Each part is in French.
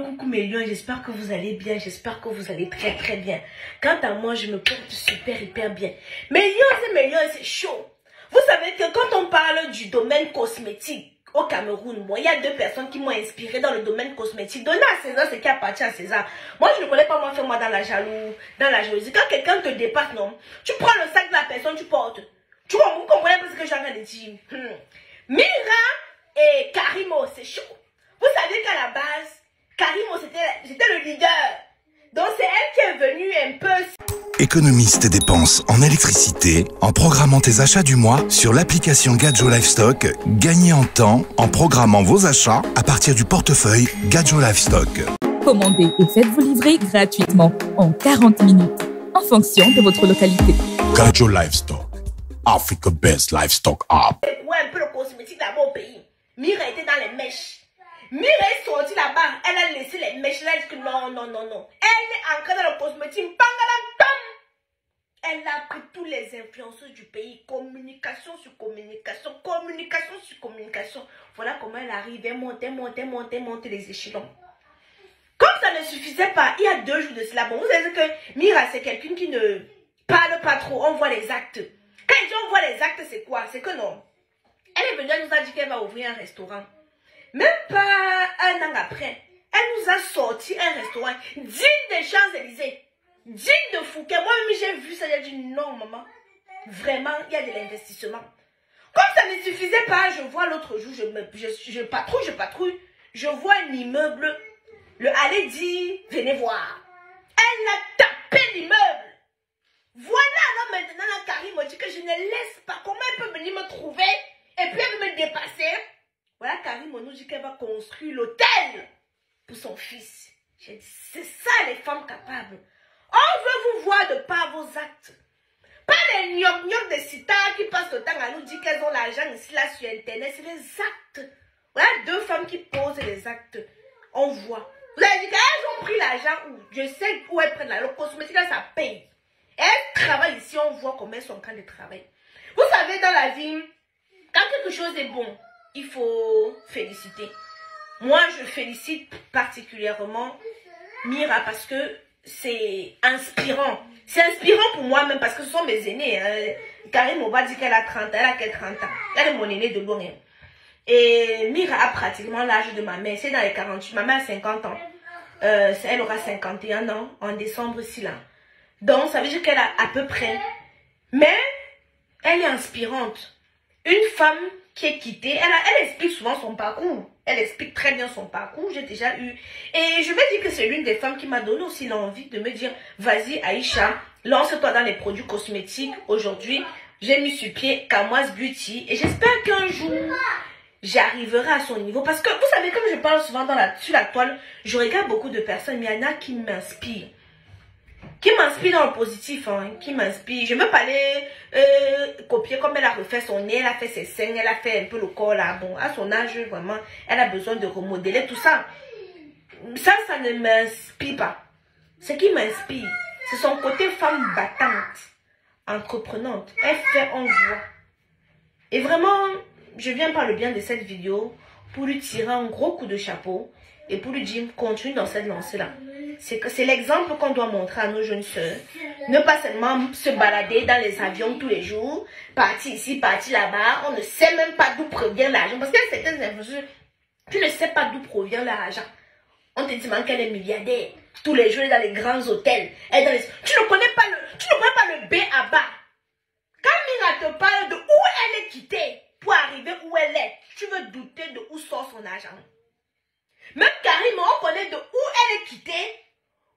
coucou mes lions, j'espère que vous allez bien, j'espère que vous allez très très bien. Quant à moi, je me porte super hyper bien. Mes lions, c'est chaud. Vous savez que quand on parle du domaine cosmétique au Cameroun, moi, il y a deux personnes qui m'ont inspiré dans le domaine cosmétique. Donnez à César ce qui appartient à César. Moi, je ne connais pas moi, fais-moi dans la jalousie. Quand quelqu'un te dépasse, non, tu prends le sac de la personne, tu portes. Tu vois, vous comprenez pas ce que je suis en train de dire. Mira et Karimo, c'est chaud. Vous savez qu'à la base, Karimo, c'était le leader. Donc, c'est elle qui est venue un peu... Économise tes dépenses en électricité en programmant tes achats du mois sur l'application Gadjo Livestock. Gagnez en temps en programmant vos achats à partir du portefeuille Gadjo Livestock. Commandez et faites-vous livrer gratuitement en 40 minutes en fonction de votre localité. Gadjo Livestock, Africa Best Livestock App. Ouais, un peu le cosmétique là-bas au pays. Mira était dans les mèches. Mira est sortie là-bas, elle a laissé les mèches, elle a dit que non. Elle est entrée dans le cosmétique, elle a pris tous les influenceurs du pays, communication sur communication. Voilà comment elle arrive, elle monte les échelons. Comme ça ne suffisait pas, il y a 2 jours de cela, bon, vous savez que Mira c'est quelqu'un qui ne parle pas trop, on voit les actes. Quand on voit les actes, c'est quoi? C'est que non. Elle est venue, elle nous a dit qu'elle va ouvrir un restaurant. Même pas 1 an après, elle nous a sorti un restaurant digne des Champs-Élysées, digne de Fouquet. Moi-même, j'ai vu ça, j'ai dit non, maman. Vraiment, il y a de l'investissement. Comme ça ne suffisait pas, je vois l'autre jour, je patrouille, je vois un immeuble. Le allez dit, venez voir. Elle a tapé l'immeuble. Voilà, alors maintenant, la Karine me dit que je ne laisse pas. Comment elle peut venir me trouver et puis elle veut me dépasser? Voilà, Karine nous dit qu'elle va construire l'hôtel pour son fils. J'ai dit, c'est ça les femmes capables. On veut vous voir de par vos actes. Pas les gnoc des citas qui passent le temps à nous dire qu'elles ont l'argent ici, là, sur Internet. C'est les actes. Voilà, 2 femmes qui posent les actes. On voit. Vous avez dit qu'elles ont pris l'argent où? Je sais où elles prennent l'argent. Le cosmétique, là, ça paye. Elles travaillent ici, on voit comment elles sont en train de travailler. Vous savez, dans la vie, quand quelque chose est bon, il faut féliciter. Moi, je félicite particulièrement Mira parce que c'est inspirant. C'est inspirant pour moi-même parce que ce sont mes aînés. Karine Oba dit qu'elle a 30 ans. Elle a quel 30 ans? Elle est mon aînée de loin. Et Mira a pratiquement l'âge de ma mère. C'est dans les 48. Ma mère a 50 ans. Elle aura 51 ans en décembre ici là. Donc, ça veut dire qu'elle a à peu près. Mais, elle est inspirante. Une femme qui est quittée, elle explique souvent son parcours. Elle explique très bien son parcours, j'ai déjà eu. Et je vais dire que c'est l'une des femmes qui m'a donné aussi l'envie de me dire, vas-y Aïcha, lance-toi dans les produits cosmétiques. Aujourd'hui, j'ai mis sur pied Kamoise Beauty. Et j'espère qu'un jour, j'arriverai à son niveau. Parce que, vous savez, comme je parle souvent sur la toile, je regarde beaucoup de personnes, mais il y en a qui m'inspirent. Qui m'inspire dans le positif, hein, qui m'inspire. Je ne veux pas aller copier comme elle a refait son nez, elle a fait ses seins, elle a fait un peu le corps là. Bon, à son âge, vraiment, elle a besoin de remodeler tout ça. Ça ne m'inspire pas. Ce qui m'inspire, c'est son côté femme battante, entreprenante. Elle fait, on voit. Et vraiment, je viens par le bien de cette vidéo pour lui tirer un gros coup de chapeau et pour lui dire, continue dans cette lancée-là. C'est l'exemple qu'on doit montrer à nos jeunes sœurs. Ne pas seulement se balader dans les avions tous les jours, partir ici, partir là-bas. On ne sait même pas d'où provient l'argent. Parce qu'il y a certaines influenceuses, tu ne sais pas d'où provient l'argent. On te dit qu'elle est milliardaire. Tous les jours, elle est dans les grands hôtels. Tu ne connais pas le B à bas. Quand Mira te parle de où elle est quittée pour arriver où elle est, tu veux douter de où sort son argent. Même Karine, on connaît de où elle est quittée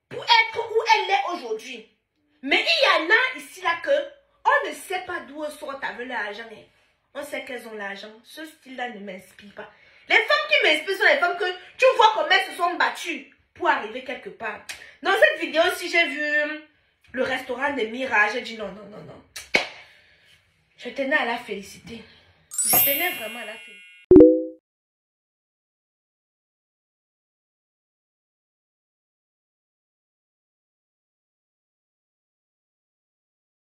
pour être où elle est aujourd'hui. Mais il y en a ici là que on ne sait pas d'où elles sortent avec l'argent. On sait qu'elles ont l'argent. Ce style-là ne m'inspire pas. Les femmes qui m'inspirent sont les femmes que tu vois comment elles se sont battues pour arriver quelque part. Dans cette vidéo, si j'ai vu le restaurant de Mira, j'ai dit non. Je tenais à la féliciter. Je tenais vraiment à la féliciter.